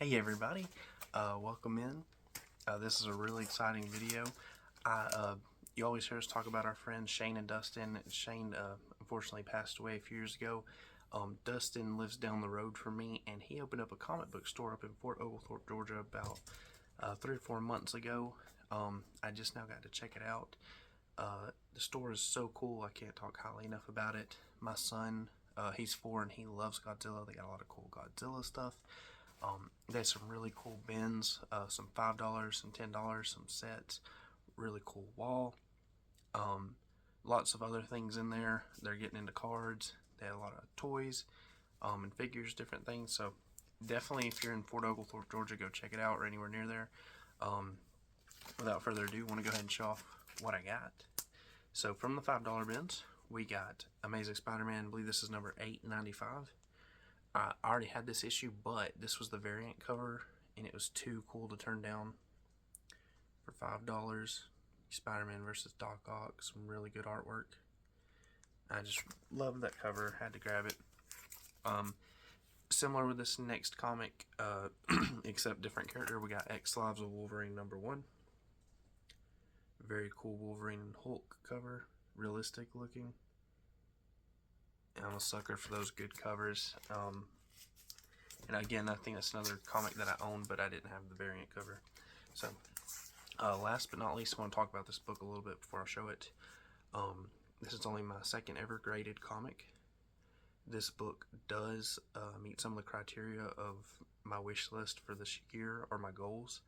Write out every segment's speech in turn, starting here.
Hey everybody, welcome in. This is a really exciting video. You always hear us talk about our friends Shane and Dustin. Shane unfortunately passed away a few years ago. Dustin lives down the road from me, and he opened up a comic book store up in Fort Oglethorpe, Georgia about 3 or 4 months ago. I just now got to check it out. The store is so cool, I can't talk highly enough about it. My son, he's 4 and he loves Godzilla. They got a lot of cool Godzilla stuff. They have some really cool bins, some $5, some $10, some sets, really cool wall, lots of other things in there. They're getting into cards. They have a lot of toys, and figures, different things. So definitely, if you're in Fort Oglethorpe, Georgia, go check it out, or anywhere near there. Without further ado, I want to go ahead and show off what I got. So from the $5 bins, we got Amazing Spider-Man. I believe this is number 895. I already had this issue, but this was the variant cover, and it was too cool to turn down. For $5, Spider-Man versus Doc Ock, some really good artwork. I just loved that cover, had to grab it. Similar with this next comic, except different character, we got X Lives of Wolverine number 1. Very cool Wolverine and Hulk cover, realistic looking. I'm a sucker for those good covers. And again, I think that's another comic that I own, but I didn't have the variant cover. So, last but not least, I want to talk about this book a little bit before I show it. This is only my second ever graded comic. This book does meet some of the criteria of my wish list for this year, or my goals.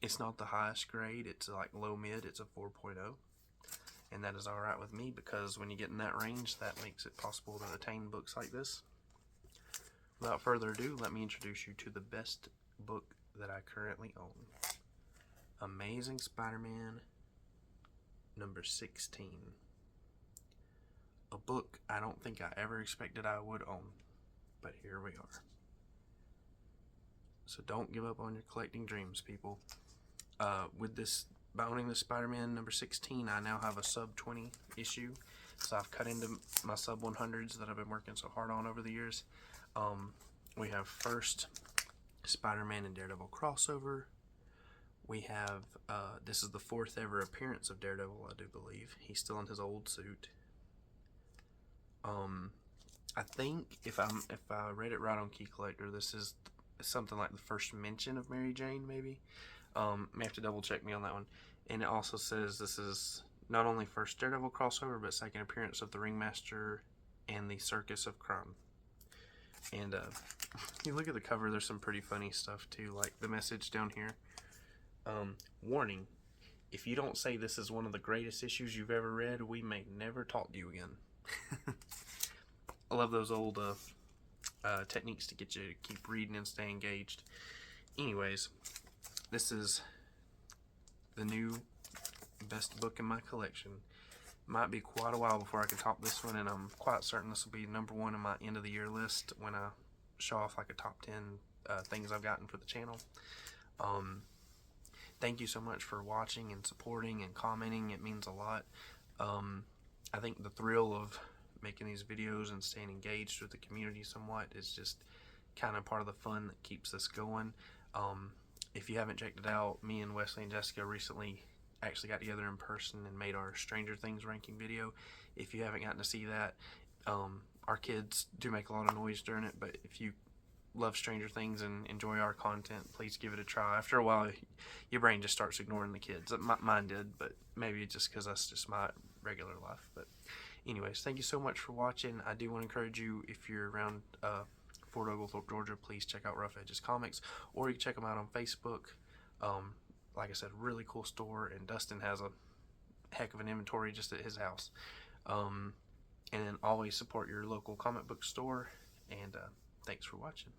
It's not the highest grade, it's like low mid, it's a 4.0. And that is alright with me, because when you get in that range, that makes it possible to attain books like this. Without further ado, let me introduce you to the best book that I currently own. Amazing Spider-Man number 16. A book I don't think I ever expected I would own, but here we are. So don't give up on your collecting dreams, people. By owning this Spider-Man number 16, I now have a sub 20 issue. So I've cut into my sub 100s that I've been working so hard on over the years. We have first Spider-Man and Daredevil crossover. We have, this is the 4th ever appearance of Daredevil, I do believe. He's still in his old suit. I think if I read it right on Key Collector, this is something like the first mention of Mary Jane, maybe. May have to double check me on that one. And it also says this is not only first Daredevil crossover, but second appearance of the Ringmaster and the Circus of Crime. And you look at the cover, there's some pretty funny stuff too, like the message down here. Warning, if you don't say this is one of the greatest issues you've ever read, we may never talk to you again. I love those old techniques to get you to keep reading and stay engaged. Anyways, this is the new best book in my collection. Might be quite a while before I can top this one, and I'm quite certain this will be number 1 in my end of the year list when I show off like a top 10 things I've gotten for the channel. Thank you so much for watching and supporting and commenting. It means a lot. I think the thrill of making these videos and staying engaged with the community somewhat is just kind of part of the fun that keeps this going. If you haven't checked it out, me and Wesley and Jessica recently actually got together in person and made our Stranger Things ranking video. If you haven't gotten to see that, our kids do make a lot of noise during it, but if you love Stranger Things and enjoy our content, please give it a try. After a while, your brain just starts ignoring the kids. Mine did, but maybe just because that's just my regular life. But anyways, thank you so much for watching. I do want to encourage you, if you're around Fort Oglethorpe, Georgia, please check out Ruff Edges Comics, or you can check them out on Facebook. Like I said, really cool store, and Dustin has a heck of an inventory just at his house. And then always support your local comic book store, and thanks for watching.